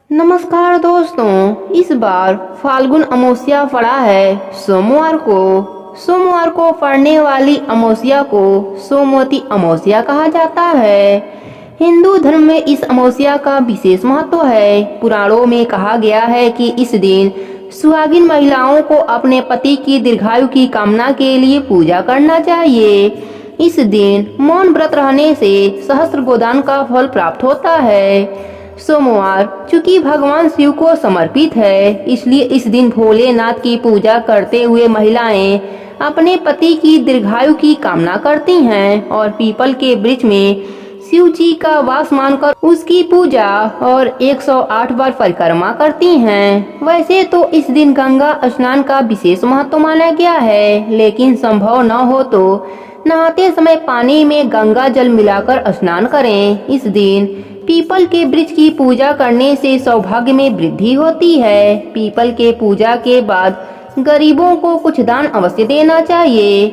नमस्कार दोस्तों, इस बार फाल्गुन अमावस्या पड़ा है सोमवार को पड़ने वाली अमावस्या को सोमवती अमावस्या कहा जाता है। हिंदू धर्म में इस अमावस्या का विशेष महत्व है। पुराणों में कहा गया है कि इस दिन सुहागिन महिलाओं को अपने पति की दीर्घायु की कामना के लिए पूजा करना चाहिए। इस दिन मौन व्रत रहने से सहस्त्र गोदान का फल प्राप्त होता है। सोमवार चूंकि भगवान शिव को समर्पित है, इसलिए इस दिन भोलेनाथ की पूजा करते हुए महिलाएं अपने पति की दीर्घायु की कामना करती हैं और पीपल के वृक्ष में शिव जी का वास मानकर उसकी पूजा और 108 बार परिक्रमा करती हैं। वैसे तो इस दिन गंगा स्नान का विशेष महत्व माना गया है, लेकिन संभव न हो तो नहाते समय पानी में गंगा जल मिलाकर स्नान करें। इस दिन पीपल के वृक्ष की पूजा करने से सौभाग्य में वृद्धि होती है। पीपल के पूजा के बाद गरीबों को कुछ दान अवश्य देना चाहिए।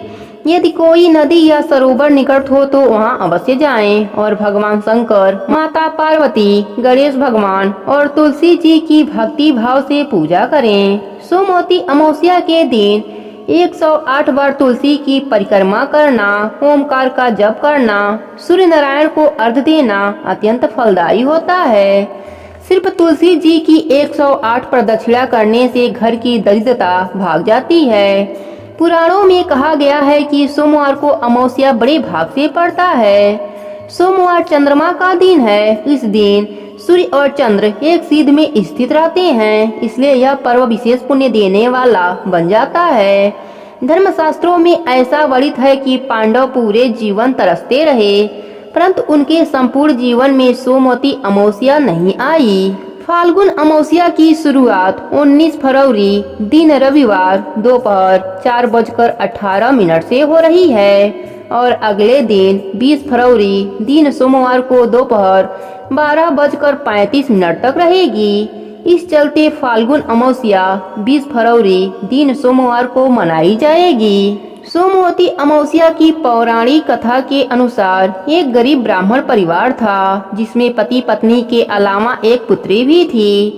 यदि कोई नदी या सरोवर निकट हो तो वहां अवश्य जाएं और भगवान शंकर, माता पार्वती, गणेश भगवान और तुलसी जी की भक्ति भाव से पूजा करें। सोमवती अमावस्या के दिन 108 बार तुलसी की परिक्रमा करना, ओमकार का जप करना, सूर्य नारायण को अर्घ्य देना अत्यंत फलदायी होता है। सिर्फ तुलसी जी की 108 प्रदक्षिणा करने से घर की दरिद्रता भाग जाती है। पुराणों में कहा गया है कि सोमवार को अमावस्या बड़े भाग से पड़ता है। सोमवार चंद्रमा का दिन है। इस दिन सूर्य और चंद्र एक सीध में स्थित रहते हैं, इसलिए यह पर्व विशेष पुण्य देने वाला बन जाता है। धर्मशास्त्रों में ऐसा वर्णित है कि पांडव पूरे जीवन तरसते रहे, परंतु उनके संपूर्ण जीवन में सोमवती अमावस्या नहीं आई। फाल्गुन अमावस्या की शुरुआत 19 फरवरी दिन रविवार दोपहर 4:18 से हो रही है और अगले दिन 20 फरवरी दिन सोमवार को दोपहर 12:35 तक रहेगी। इस चलते फाल्गुन अमावस्या 20 फरवरी दिन सोमवार को मनाई जाएगी। सोमवती अमावस्या की पौराणिक कथा के अनुसार एक गरीब ब्राह्मण परिवार था, जिसमें पति पत्नी के अलावा एक पुत्री भी थी।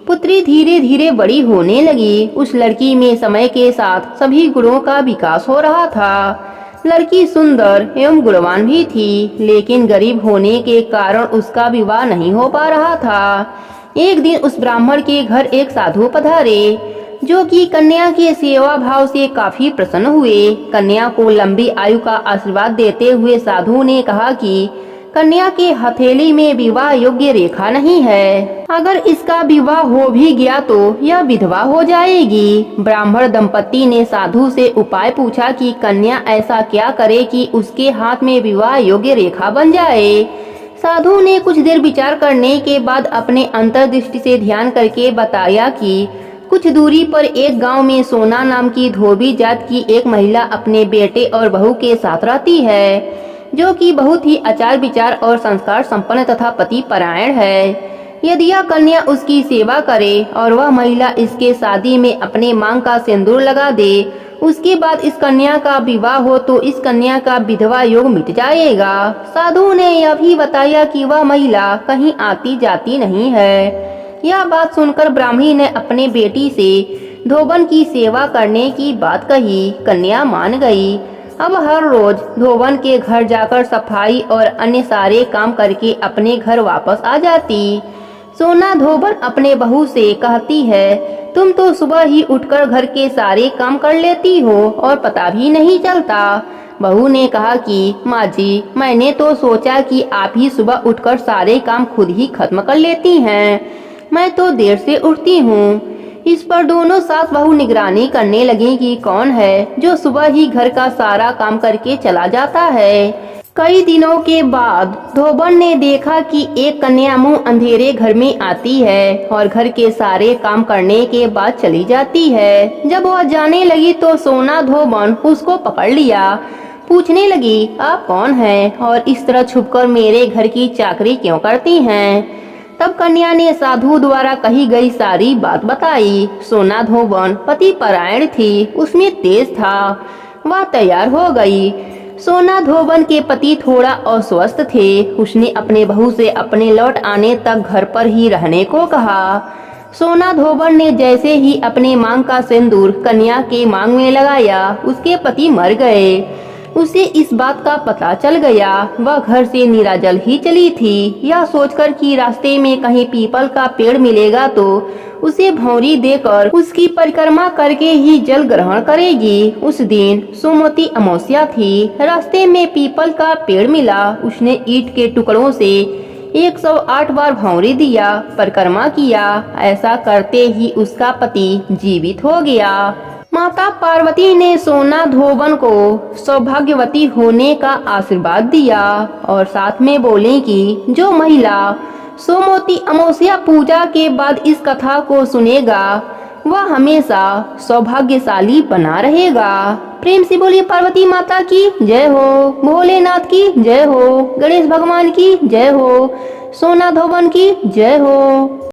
पुत्री धीरे धीरे बड़ी होने लगी। उस लड़की में समय के साथ सभी गुणों का विकास हो रहा था। लड़की सुंदर एवं गुणवान भी थी, लेकिन गरीब होने के कारण उसका विवाह नहीं हो पा रहा था। एक दिन उस ब्राह्मण के घर एक साधु पधारे, जो कि कन्या के सेवा भाव से काफी प्रसन्न हुए। कन्या को लंबी आयु का आशीर्वाद देते हुए साधु ने कहा कि कन्या के हथेली में विवाह योग्य रेखा नहीं है। अगर इसका विवाह हो भी गया तो यह विधवा हो जाएगी। ब्राह्मण दंपति ने साधु से उपाय पूछा कि कन्या ऐसा क्या करे कि उसके हाथ में विवाह योग्य रेखा बन जाए। साधु ने कुछ देर विचार करने के बाद अपने अंतर्दृष्टि से ध्यान करके बताया कि कुछ दूरी पर एक गांव में सोना नाम की धोबी जात की एक महिला अपने बेटे और बहू के साथ रहती है, जो कि बहुत ही आचार विचार और संस्कार संपन्न तथा पति परायण है। यदि यह कन्या उसकी सेवा करे और वह महिला इसके शादी में अपने मांग का सिंदूर लगा दे, उसके बाद इस कन्या का विवाह हो तो इस कन्या का विधवा योग मिट जाएगा। साधु ने यह भी बताया कि वह महिला कहीं आती जाती नहीं है। यह बात सुनकर ब्राह्मणी ने अपने बेटी से धोबन की सेवा करने की बात कही। कन्या मान गई। अब हर रोज धोबन के घर जाकर सफाई और अन्य सारे काम करके अपने घर वापस आ जाती। सोना धोबन अपने बहू से कहती है, तुम तो सुबह ही उठकर घर के सारे काम कर लेती हो और पता भी नहीं चलता। बहू ने कहा कि माँ जी, मैंने तो सोचा कि आप ही सुबह उठकर सारे काम खुद ही खत्म कर लेती हैं, मैं तो देर से उठती हूँ। इस पर दोनों सास बहू निगरानी करने लगी कि कौन है जो सुबह ही घर का सारा काम करके चला जाता है। कई दिनों के बाद धोबन ने देखा कि एक कन्या मुंह अंधेरे घर में आती है और घर के सारे काम करने के बाद चली जाती है। जब वह जाने लगी तो सोना धोबन उसको पकड़ लिया। पूछने लगी, आप कौन हैं और इस तरह छुपकर मेरे घर की चाकरी क्यों करती हैं? तब कन्या ने साधु द्वारा कही गई सारी बात बताई। सोना धोबन पति परायण थी, उसमें तेज था। वह तैयार हो गई। सोना धोबन के पति थोड़ा अस्वस्थ थे। उसने अपने बहू से अपने लौट आने तक घर पर ही रहने को कहा। सोना धोबन ने जैसे ही अपने मांग का सिंदूर कन्या के मांग में लगाया, उसके पति मर गए। उसे इस बात का पता चल गया। वह घर से निराजल ही चली थी। यह सोचकर कि रास्ते में कहीं पीपल का पेड़ मिलेगा तो उसे भौरी देकर उसकी परिक्रमा करके ही जल ग्रहण करेगी। उस दिन सोमवती अमावस्या थी। रास्ते में पीपल का पेड़ मिला। उसने ईंट के टुकड़ों से 108 बार भौरी दिया, परिक्रमा किया। ऐसा करते ही उसका पति जीवित हो गया। माता पार्वती ने सोना धोबन को सौभाग्यवती होने का आशीर्वाद दिया और साथ में बोले कि जो महिला सोमवती अमावस्या पूजा के बाद इस कथा को सुनेगा वह हमेशा सौभाग्यशाली बना रहेगा। प्रेम से बोलिए पार्वती माता की जय हो, भोलेनाथ की जय हो, गणेश भगवान की जय हो, सोना धोबन की जय हो।